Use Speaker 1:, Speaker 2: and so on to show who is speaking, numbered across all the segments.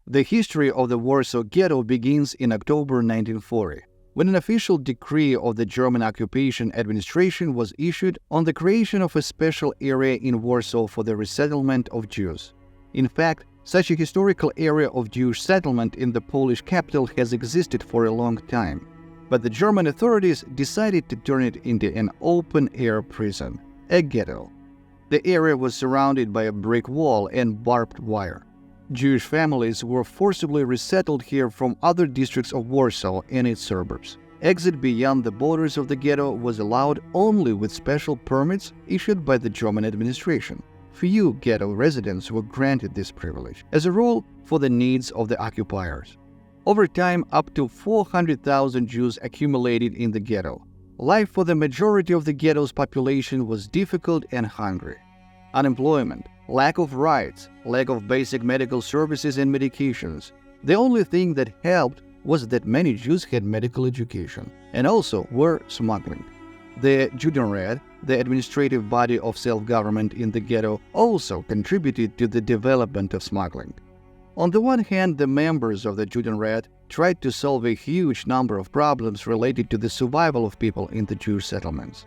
Speaker 1: The history of the Warsaw Ghetto begins in October 1940, when an official decree of the German occupation administration was issued on the creation of a special area in Warsaw for the resettlement of Jews. In fact, such a historical area of Jewish settlement in the Polish capital has existed for a long time, but the German authorities decided to turn it into an open-air prison, a ghetto. The area was surrounded by a brick wall and barbed wire. Jewish families were forcibly resettled here from other districts of Warsaw and its suburbs. Exit beyond the borders of the ghetto was allowed only with special permits issued by the German administration. Few ghetto residents were granted this privilege, as a rule for the needs of the occupiers. Over time, up to 400,000 Jews accumulated in the ghetto. Life for the majority of the ghetto's population was difficult and hungry. Unemployment, lack of rights, lack of basic medical services and medications. The only thing that helped was that many Jews had medical education and also were smuggling. The Judenrat, the administrative body of self-government in the ghetto, also contributed to the development of smuggling. On the one hand, the members of the Judenrat tried to solve a huge number of problems related to the survival of people in the Jewish settlements.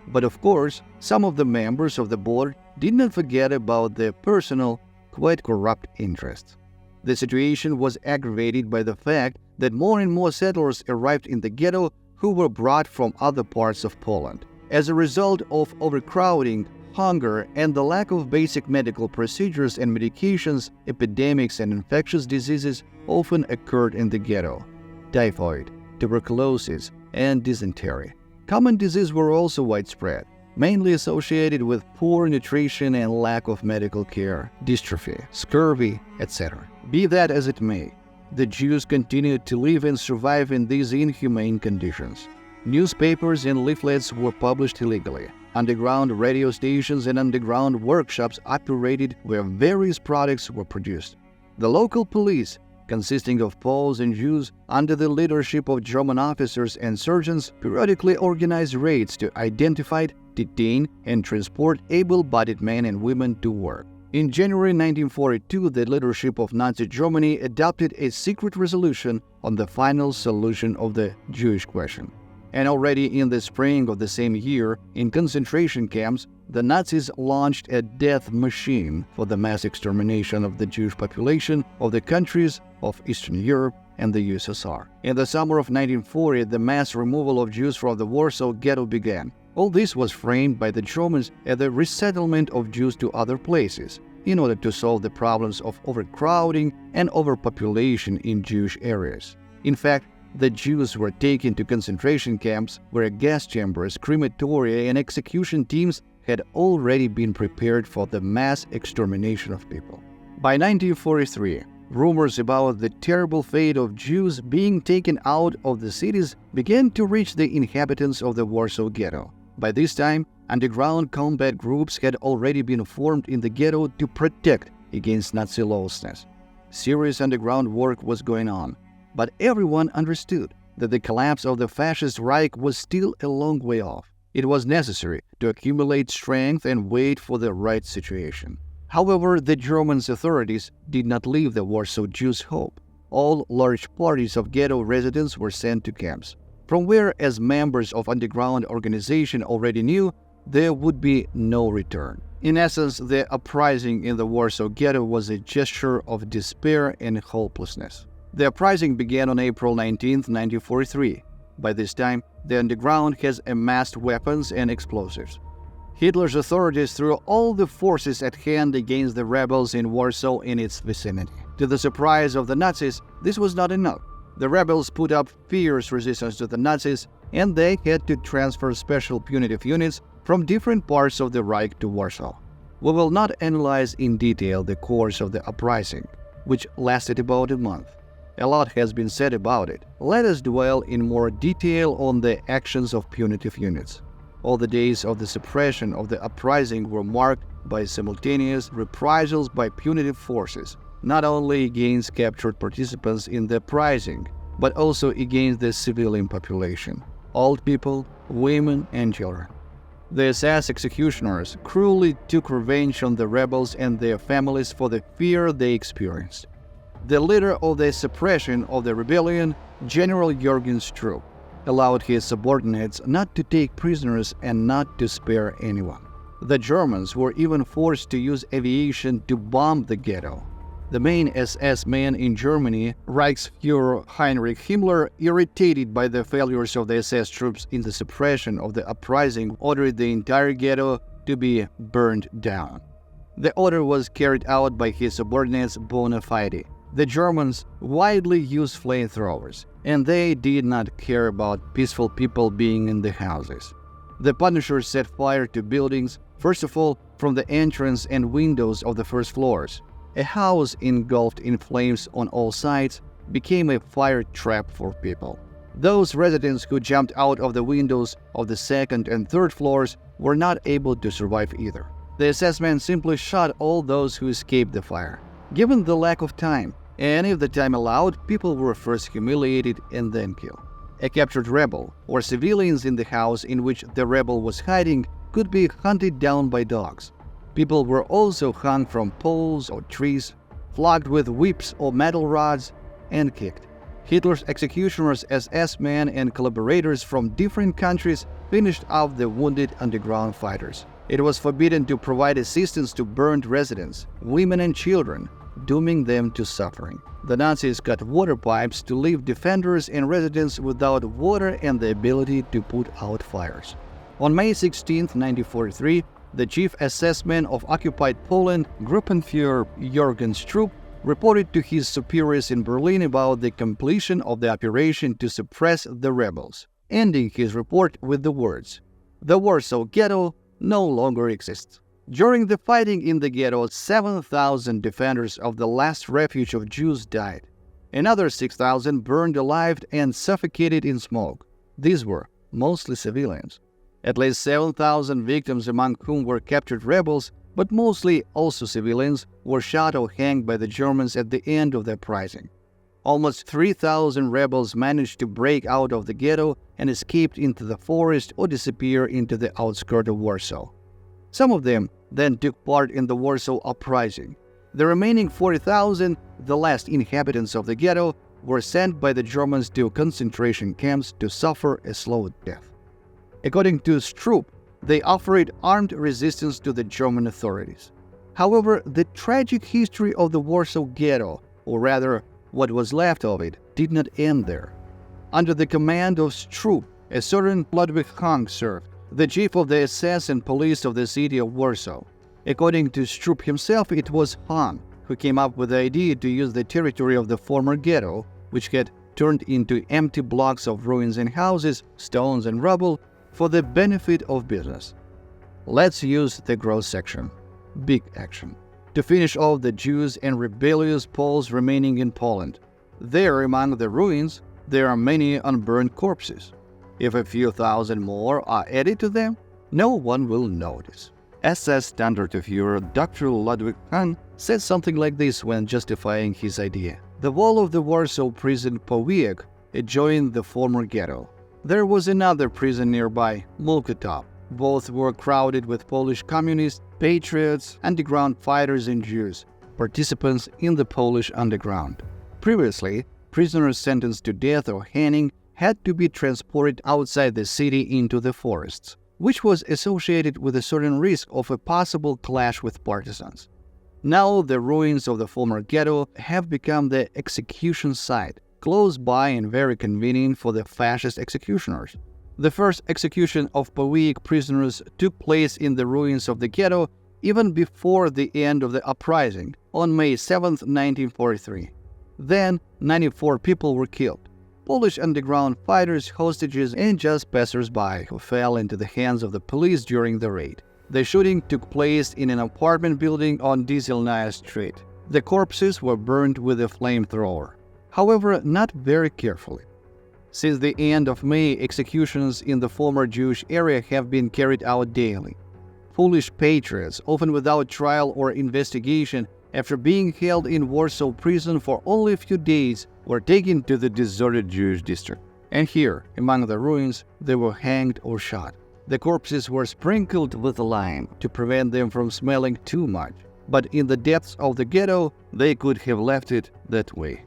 Speaker 1: But of course, some of the members of the board did not forget about their personal, quite corrupt interests. The situation was aggravated by the fact that more and more settlers arrived in the ghetto who were brought from other parts of Poland. As a result of overcrowding, hunger, and the lack of basic medical procedures and medications, epidemics and infectious diseases often occurred in the ghetto. Typhoid, tuberculosis, and dysentery. Common diseases were also widespread, mainly associated with poor nutrition and lack of medical care, dystrophy, scurvy, etc. Be that as it may, the Jews continued to live and survive in these inhumane conditions. Newspapers and leaflets were published illegally. Underground radio stations and underground workshops operated where various products were produced. The local police, consisting of Poles and Jews, under the leadership of German officers and surgeons, periodically organized raids to identify, detain, and transport able-bodied men and women to work. In January 1942, the leadership of Nazi Germany adopted a secret resolution on the final solution of the Jewish question. And already in the spring of the same year, in concentration camps, the Nazis launched a death machine for the mass extermination of the Jewish population of the countries of Eastern Europe and the USSR. In the summer of 1940, the mass removal of Jews from the Warsaw Ghetto began. All this was framed by the Germans as the resettlement of Jews to other places, in order to solve the problems of overcrowding and overpopulation in Jewish areas. In fact, the Jews were taken to concentration camps where gas chambers, crematoria, and execution teams had already been prepared for the mass extermination of people. By 1943, rumors about the terrible fate of Jews being taken out of the cities began to reach the inhabitants of the Warsaw Ghetto. By this time, underground combat groups had already been formed in the ghetto to protect against Nazi lawlessness. Serious underground work was going on, but everyone understood that the collapse of the fascist Reich was still a long way off. It was necessary to accumulate strength and wait for the right situation. However, the German authorities did not leave the Warsaw Jews hope. All large parties of ghetto residents were sent to camps, from where, as members of underground organization already knew, there would be no return. In essence, the uprising in the Warsaw Ghetto was a gesture of despair and hopelessness. The uprising began on April 19, 1943. By this time, the underground has amassed weapons and explosives. Hitler's authorities threw all the forces at hand against the rebels in Warsaw and its vicinity. To the surprise of the Nazis, this was not enough. The rebels put up fierce resistance to the Nazis, and they had to transfer special punitive units from different parts of the Reich to Warsaw. We will not analyze in detail the course of the uprising, which lasted about a month. A lot has been said about it. Let us dwell in more detail on the actions of punitive units. All the days of the suppression of the uprising were marked by simultaneous reprisals by punitive forces, not only against captured participants in the uprising, but also against the civilian population, old people, women, and children. The SS executioners cruelly took revenge on the rebels and their families for the fear they experienced. The leader of the suppression of the rebellion, General Jürgen Stroop, allowed his subordinates not to take prisoners and not to spare anyone. The Germans were even forced to use aviation to bomb the ghetto. The main SS man in Germany, Reichsfuhrer Heinrich Himmler, irritated by the failures of the SS troops in the suppression of the uprising, ordered the entire ghetto to be burned down. The order was carried out by his subordinates bona fide. The Germans widely used flamethrowers, and they did not care about peaceful people being in the houses. The Punishers set fire to buildings, first of all from the entrance and windows of the first floors. A house engulfed in flames on all sides became a fire trap for people. Those residents who jumped out of the windows of the second and third floors were not able to survive either. The SS men simply shot all those who escaped the fire. Given the lack of time, and if the time allowed, people were first humiliated and then killed. A captured rebel, or civilians in the house in which the rebel was hiding, could be hunted down by dogs. People were also hung from poles or trees, flogged with whips or metal rods, and kicked. Hitler's executioners, SS men, and collaborators from different countries finished off the wounded underground fighters. It was forbidden to provide assistance to burned residents, women and children, dooming them to suffering. The Nazis cut water pipes to leave defenders and residents without water and the ability to put out fires. On May 16, 1943, the chief SS man of occupied Poland, Gruppenführer Jürgen Stroop, reported to his superiors in Berlin about the completion of the operation to suppress the rebels, ending his report with the words, "The Warsaw Ghetto no longer exists." During the fighting in the ghetto, 7,000 defenders of the last refuge of Jews died. Another 6,000 burned alive and suffocated in smoke. These were mostly civilians. At least 7,000 victims, among whom were captured rebels, but mostly also civilians, were shot or hanged by the Germans at the end of the uprising. Almost 3,000 rebels managed to break out of the ghetto and escaped into the forest or disappear into the outskirts of Warsaw. Some of them then took part in the Warsaw Uprising. The remaining 40,000, the last inhabitants of the ghetto, were sent by the Germans to concentration camps to suffer a slow death. According to Stroop, they offered armed resistance to the German authorities. However, the tragic history of the Warsaw Ghetto, or rather what was left of it, did not end there. Under the command of Stroop, a certain Ludwig Hang served, the chief of the SS and police of the city of Warsaw. According to Stroop himself, it was Hang who came up with the idea to use the territory of the former ghetto, which had turned into empty blocks of ruins and houses, stones and rubble, for the benefit of business. Let's use the gross section, big action, to finish off the Jews and rebellious Poles remaining in Poland. There, among the ruins, there are many unburned corpses. If a few thousand more are added to them, no one will notice. SS Standartenführer Dr. Ludwig Hahn said something like this when justifying his idea. The wall of the Warsaw prison Powiek adjoined the former ghetto. There was another prison nearby, Mulkotop. Both were crowded with Polish communists, patriots, underground fighters and Jews, participants in the Polish underground. Previously, prisoners sentenced to death or hanging had to be transported outside the city into the forests, which was associated with a certain risk of a possible clash with partisans. Now the ruins of the former ghetto have become the execution site, close by and very convenient for the fascist executioners. The first execution of Powiek prisoners took place in the ruins of the ghetto even before the end of the uprising, on May 7, 1943. Then, 94 people were killed. Polish underground fighters, hostages, and just passers-by who fell into the hands of the police during the raid. The shooting took place in an apartment building on Dieselnaya Street. The corpses were burned with a flamethrower. However, not very carefully. Since the end of May, executions in the former Jewish area have been carried out daily. Polish patriots, often without trial or investigation, after being held in Warsaw prison for only a few days, were taken to the deserted Jewish district. And here, among the ruins, they were hanged or shot. The corpses were sprinkled with lime to prevent them from smelling too much. but in the depths of the ghetto, they could have left it that way.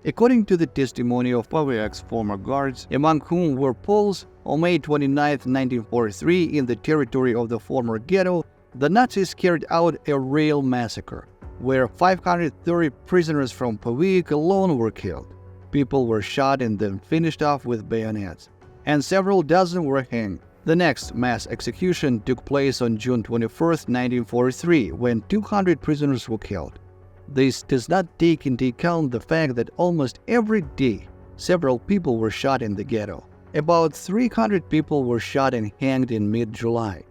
Speaker 1: According to the testimony of Pawiak's former guards, among whom were Poles, on May 29, 1943, in the territory of the former ghetto, the Nazis carried out a rail massacre, where 530 prisoners from Pawiak alone were killed. People were shot and then finished off with bayonets, and several dozen were hanged. The next mass execution took place on June 21, 1943, when 200 prisoners were killed. This does not take into account the fact that almost every day, several people were shot in the ghetto. About 300 people were shot and hanged in mid-July,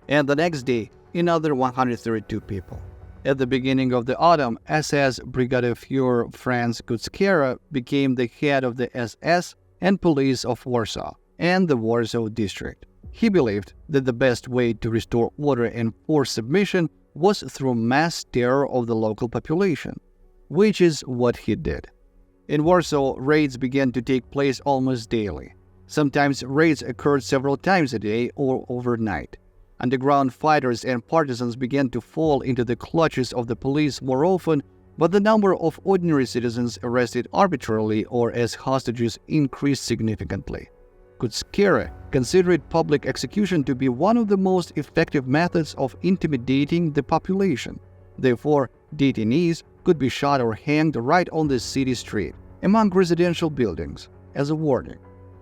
Speaker 1: and the next day, another 132 people. At the beginning of the autumn, SS Brigadeführer Franz Kutskera became the head of the SS and police of Warsaw and the Warsaw district. He believed that the best way to restore order and force submission was through mass terror of the local population, which is what he did. In Warsaw, raids began to take place almost daily. Sometimes raids occurred several times a day or overnight. Underground fighters and partisans began to fall into the clutches of the police more often, but the number of ordinary citizens arrested arbitrarily or as hostages increased significantly. Kutskera considered public execution to be one of the most effective methods of intimidating the population. Therefore, detainees could be shot or hanged right on the city street, among residential buildings, as a warning.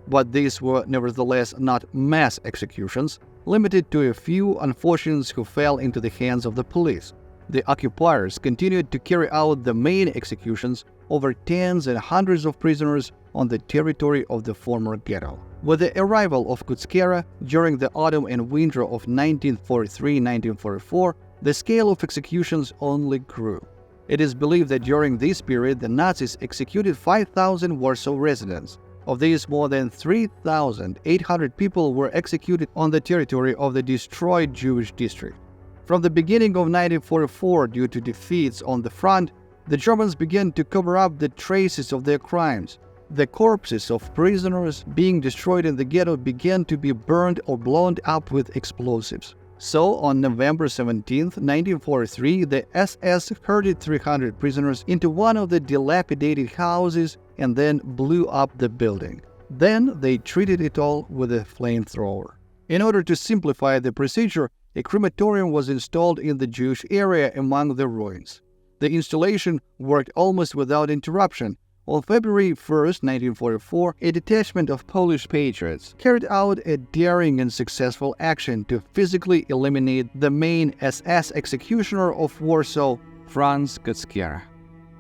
Speaker 1: But these were nevertheless not mass executions, limited to a few unfortunates who fell into the hands of the police. The occupiers continued to carry out the main executions over tens and hundreds of prisoners on the territory of the former ghetto. With the arrival of Kutskera during the autumn and winter of 1943-1944, the scale of executions only grew. It is believed that during this period the Nazis executed 5,000 Warsaw residents. Of these, more than 3,800 people were executed on the territory of the destroyed Jewish district. From the beginning of 1944, due to defeats on the front, the Germans began to cover up the traces of their crimes. The corpses of prisoners being destroyed in the ghetto began to be burned or blown up with explosives. So, on November 17, 1943, the SS herded 300 prisoners into one of the dilapidated houses and then blew up the building. Then they treated it all with a flamethrower. In order to simplify the procedure, a crematorium was installed in the Jewish area among the ruins. The installation worked almost without interruption. On February 1, 1944, a detachment of Polish patriots carried out a daring and successful action to physically eliminate the main SS executioner of Warsaw, Franz Kutskera.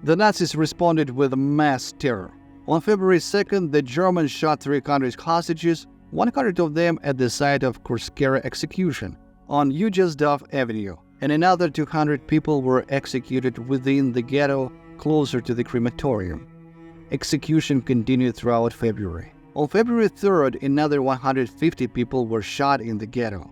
Speaker 1: The Nazis responded with mass terror. On February 2nd, the Germans shot 300 hostages, 100 of them at the site of Kutskera execution on Ujazdov Avenue, and another 200 people were executed within the ghetto closer to the crematorium. Execution continued throughout February. On February 3rd, another 150 people were shot in the ghetto.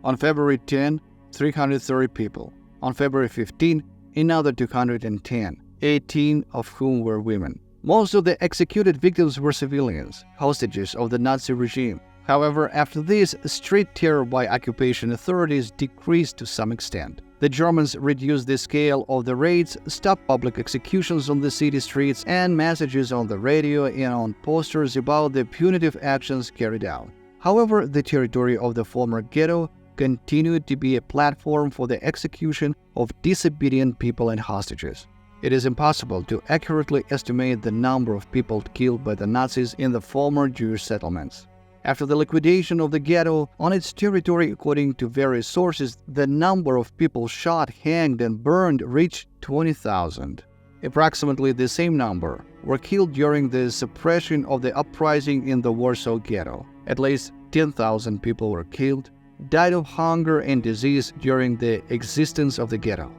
Speaker 1: On February 10, 330 people. On February 15, another 210, 18 of whom were women. Most of the executed victims were civilians, hostages of the Nazi regime. However, after this, street terror by occupation authorities decreased to some extent. The Germans reduced the scale of the raids, stopped public executions on the city streets, and messages on the radio and on posters about the punitive actions carried out. However, the territory of the former ghetto continued to be a platform for the execution of disobedient people and hostages. It is impossible to accurately estimate the number of people killed by the Nazis in the former Jewish settlements. After the liquidation of the ghetto on its territory, according to various sources, the number of people shot, hanged, and burned reached 20,000. Approximately the same number were killed during the suppression of the uprising in the Warsaw Ghetto. At least 10,000 people were killed, died of hunger and disease during the existence of the ghetto.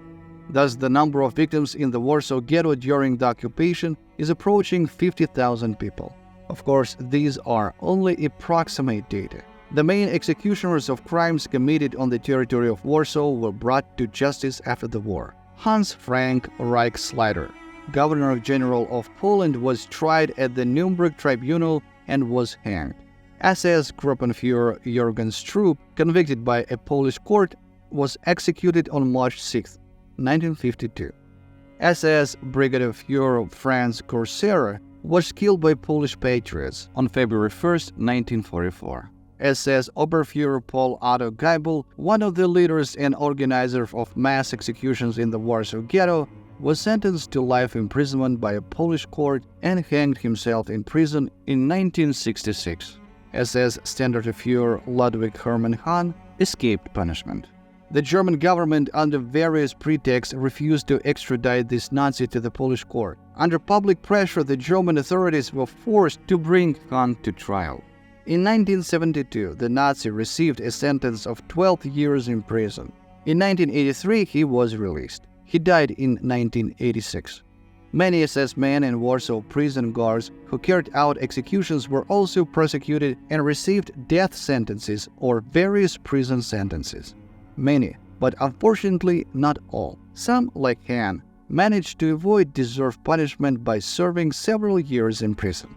Speaker 1: Thus, the number of victims in the Warsaw Ghetto during the occupation is approaching 50,000 people. Of course, these are only approximate data. The main executioners of crimes committed on the territory of Warsaw were brought to justice after the war. Hans Frank Reichsleiter, Governor-General of Poland, was tried at the Nuremberg Tribunal and was hanged. SS Gruppenführer Jürgen Stroop, convicted by a Polish court, was executed on March 6th. 1952. SS Brigadier Fuhrer Franz Corsera was killed by Polish patriots on February 1, 1944. SS Oberfuhrer Paul Otto Geibel, one of the leaders and organizers of mass executions in the Warsaw Ghetto, was sentenced to life imprisonment by a Polish court and hanged himself in prison in 1966. SS Standartenführer Ludwig Hermann Hahn escaped punishment. The German government, under various pretexts, refused to extradite this Nazi to the Polish court. Under public pressure, the German authorities were forced to bring Hahn to trial. In 1972, the Nazi received a sentence of 12 years in prison. In 1983, he was released. He died in 1986. Many SS men and Warsaw prison guards who carried out executions were also prosecuted and received death sentences or various prison sentences. Many, but unfortunately not all. Some, like Hahn, managed to avoid deserved punishment by serving several years in prison.